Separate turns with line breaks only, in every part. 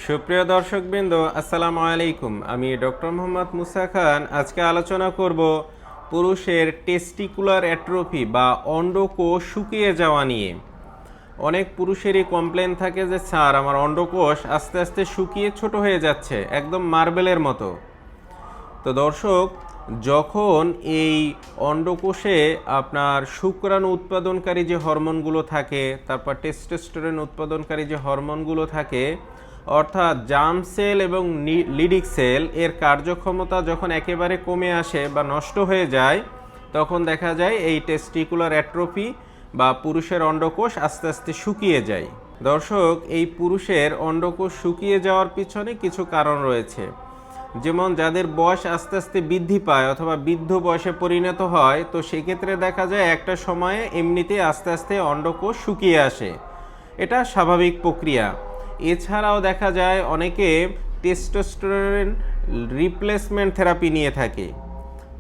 সুপ্রিয় দর্শকবৃন্দ, আসসালামু আলাইকুম। আমি ডক্টর মোহাম্মদ মুসা খান। আজকে আলোচনা করব পুরুষের টেস্টিকুলার অ্যাট্রফি বা অন্ডকোষ শুকিয়ে যাওয়া নিয়ে। অনেক পুরুষেরই কমপ্লেন থাকে যে স্যার, আমার অন্ডকোষ আস্তে আস্তে শুকিয়ে ছোট হয়ে যাচ্ছে, একদম মার্বেলের মতো। তো দর্শক, যখন এই অন্ডকোষে আপনার শুক্রাণু উৎপাদনকারী যে হরমোনগুলো থাকে, তারপর টেস্টোস্টেরন উৎপাদনকারী যে হরমোনগুলো থাকে, অর্থাৎ জার্ম সেল এবং লিডিক সেল এর কার্যক্ষমতা যখন একেবারে কমে আসে বা নষ্ট হয়ে যায়, তখন দেখা যায় এই টেস্টিকুলার অ্যাট্রফি বা পুরুষের অন্ডকোষ আস্তে আস্তে শুকিয়ে যায়। দর্শক, এই পুরুষের অন্ডকোষ শুকিয়ে যাওয়ার পিছনে কিছু কারণ রয়েছে। যেমন যাদের বয়স আস্তে আস্তে বৃদ্ধি পায় অথবা বৃদ্ধ বয়সে পরিণত হয়, তো সেক্ষেত্রে দেখা যায় একটা সময়ে এমনিতেই আস্তে আস্তে অন্ডকোষ শুকিয়ে আসে। এটা স্বাভাবিক প্রক্রিয়া। এছাড়াও দেখা যায় অনেকে টেস্টোস্টেরন রিপ্লেসমেন্ট থেরাপি নিয়ে থাকে।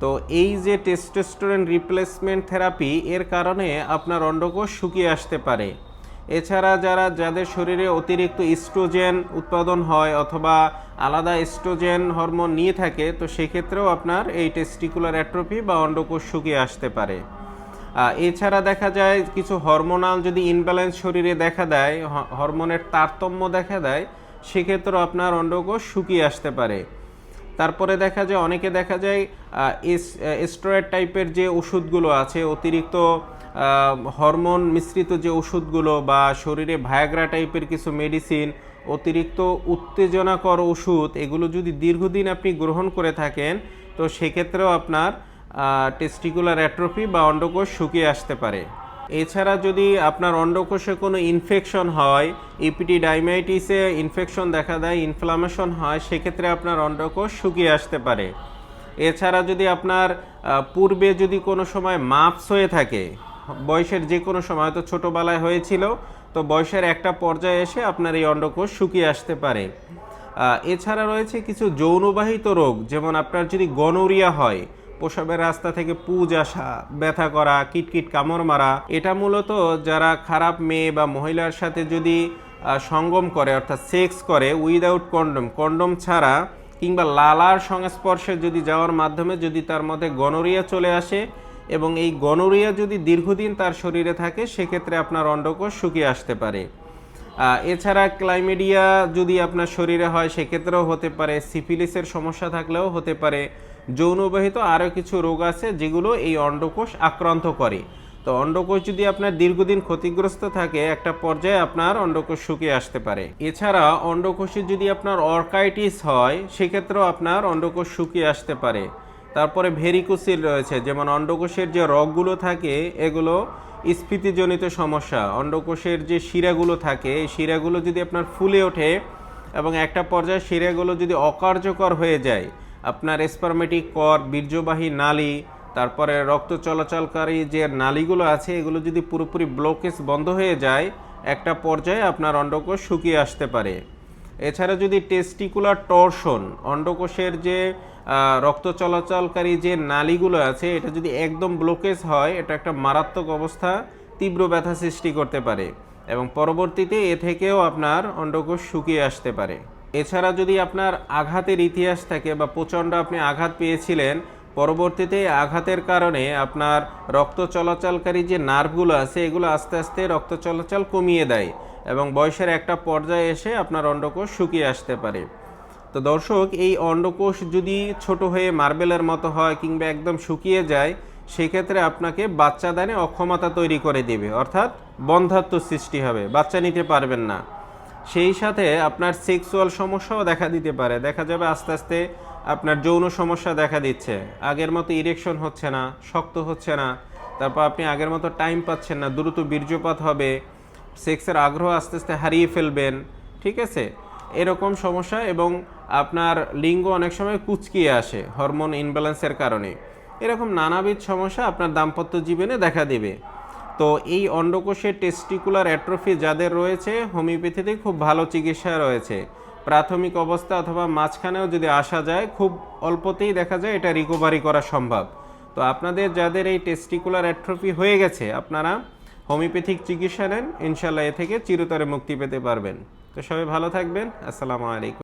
তো এই যে টেস্টোস্টেরন রিপ্লেসমেন্ট থেরাপি, এর কারণে আপনার অন্ডকোষ শুকিয়ে আসতে পারে। এছাড়া যাদের শরীরে অতিরিক্ত ইস্ট্রোজেন উৎপাদন হয় অথবা আলাদা ইস্ট্রোজেন হরমোন নিয়ে থাকে, তো সেক্ষেত্রেও আপনার এই টেস্টিকুলার অ্যাট্রফি বা অন্ডকোষ শুকিয়ে আসতে পারে। এছাড়া দেখা যায় কিছু হরমোনাল যদি ইনব্যালেন্স শরীরে দেখা দেয়, হরমোনের তারতম্য দেখা দেয়, সেক্ষেত্রেও আপনার অন্ডকোষ শুকিয়ে আসতে পারে। তারপরে অনেকে দেখা যায় স্টেরয়েড টাইপের যে ওষুধগুলো আছে, অতিরিক্ত হরমোন মিশ্রিত যে ওষুধগুলো বা শরীরে ভায়াগ্রা টাইপের কিছু মেডিসিন, অতিরিক্ত উত্তেজনাকর ওষুধ, এগুলো যদি দীর্ঘদিন আপনি গ্রহণ করে থাকেন, তো সেক্ষেত্রেও আপনার টেস্টিকুলার অ্যাট্রফি বা অন্ডকোষ শুকিয়ে আসতে পারে। এছাড়া যদি আপনার অন্ডকোষে কোনো ইনফেকশন হয়, এপিডিডাইমাইটিসে ইনফেকশন দেখা দেয়, ইনফ্লামেশন হয়, সেক্ষেত্রে আপনার অন্ডকোষ শুকিয়ে আসতে পারে। এছাড়া যদি আপনার পূর্বে যদি কোনো সময় মাপস হয়ে থাকে, বয়সের যে কোনো সময়, হয়তো ছোটোবেলায় হয়েছিল, তো বয়সের একটা পর্যায়ে এসে আপনার এই অন্ডকোষ শুকিয়ে আসতে পারে। এছাড়া রয়েছে কিছু যৌনবাহিত রোগ, যেমন আপনার যদি গনোরিয়া হয়, প্রসবের রাস্তা থেকে পুজ আসা, ব্যথা করা, কিটকিট কামড় মারা, এটা মূলত যারা খারাপ মেয়ে বা মহিলার সাথে যদি সঙ্গম করে, অর্থাৎ সেক্স করে উইদাউট কন্ডম ছাড়া, কিংবা লালার সংস্পর্শে যদি যাওয়ার মাধ্যমে যদি তার মধ্যে গনোরিয়া চলে আসে এবং এই গনোরিয়া যদি দীর্ঘদিন তার শরীরে থাকে, সেক্ষেত্রে আপনার অন্ডকোষ শুকিয়ে আসতে পারে। এছাড়া ক্লাইমেডিয়া যদি আপনার শরীরে হয়, সেক্ষেত্রেও হতে পারে। সিফিলিসের সমস্যা থাকলেও হতে পারে। যৌনবাহিত আরও কিছু রোগ আছে যেগুলো এই অন্ডকোষ আক্রান্ত করে। তো অন্ডকোষ যদি আপনার দীর্ঘদিন ক্ষতিগ্রস্ত থাকে, একটা পর্যায়ে আপনার অন্ডকোষ শুকিয়ে আসতে পারে। এছাড়া অন্ডকোষে যদি আপনার অর্কাইটিস হয়, সেক্ষেত্রেও আপনার অন্ডকোষ শুকিয়ে আসতে পারে। তারপরে ভেরিকোসিল রয়েছে, যেমন অন্ডকোষের যে রগগুলো থাকে, এগুলো স্ফীতিজনিত সমস্যা। অন্ডকোষের যে শিরাগুলো থাকে, এই শিরাগুলো যদি আপনার ফুলে ওঠে এবং একটা পর্যায়ে শিরাগুলো যদি অকার্যকর হয়ে যায়, আপনার স্পারমেটিক কর, বীর্যবাহী নালী, তারপরে রক্ত চলাচলকারী যে নালীগুলো আছে, এগুলো যদি পুরোপুরি ব্লকেজ বন্ধ হয়ে যায়, একটা পর্যায়ে আপনার অন্ডকোষ শুকিয়ে আসতে পারে। এছাড়া যদি টেস্টিকুলার টর্শন, অন্ডকোষের যে রক্ত চলাচলকারী যে নালীগুলো আছে, এটা যদি একদম ব্লকেজ হয়, এটা একটা মারাত্মক অবস্থা, তীব্র ব্যথা সৃষ্টি করতে পারে এবং পরবর্তীতে এ থেকেও আপনার অন্ডকোষ শুকিয়ে আসতে পারে। এছাড়া যদি আপনার আঘাতের ইতিহাস থাকে বা প্রচণ্ড আপনি আঘাত পেয়েছিলেন, পরবর্তীতে আঘাতের কারণে আপনার রক্ত চলাচলকারী যে নার্ভগুলো আছে, এগুলো আস্তে আস্তে রক্ত চলাচল কমিয়ে দেয় এবং বয়সের একটা পর্যায়ে এসে আপনার অন্ডকোষ শুকিয়ে আসতে পারে। তো দর্শক, এই অন্ডকোষ যদি ছোট হয়ে মার্বেলের মতো হয় কিংবা একদম শুকিয়ে যায়, সেক্ষেত্রে আপনাকে বাচ্চাদানে অক্ষমতা তৈরি করে দেবে, অর্থাৎ বন্ধ্যাত্ব সৃষ্টি হবে, বাচ্চা নিতে পারবেন না। সেই সাথে আপনার সেক্সুয়াল সমস্যাও দেখা দিতে পারে। দেখা যাবে আস্তে আস্তে আপনার যৌন সমস্যা দেখা দিচ্ছে, আগের মতো ইরেকশন হচ্ছে না, শক্ত হচ্ছে না, তারপর আপনি আগের মতো টাইম পাচ্ছেন না, দ্রুত বীর্যপাত হবে, সেক্সের আগ্রহ আস্তে আস্তে হারিয়ে ফেলবেন, ঠিক আছে, এরকম সমস্যা। এবং আপনার লিঙ্গ অনেক সময় কুঁচকিয়ে আসে হরমোন ইনব্যালেন্সের কারণে। এরকম নানাবিধ সমস্যা আপনার দাম্পত্য জীবনে দেখা দেবে। তো এই অন্ডকোষের টেস্টিকুলার অ্যাট্রফি যাদের রয়েছে, হোমিওপ্যাথিতে খুব ভালো চিকিৎসা রয়েছে। প্রাথমিক অবস্থা অথবা মাঝখানেও যদি আসা যায়, খুব অল্পতেই দেখা যায় এটা রিকভারি করা সম্ভব। তো আপনাদের যাদের এই টেস্টিকুলার অ্যাট্রফি হয়ে গেছে, আপনারা হোমিওপ্যাথিক চিকিৎসা নেন, ইনশাল্লাহ এ থেকে চিরতরে মুক্তি পেতে পারবেন। তো সবাই ভালো থাকবেন। আসসালামু আলাইকুম।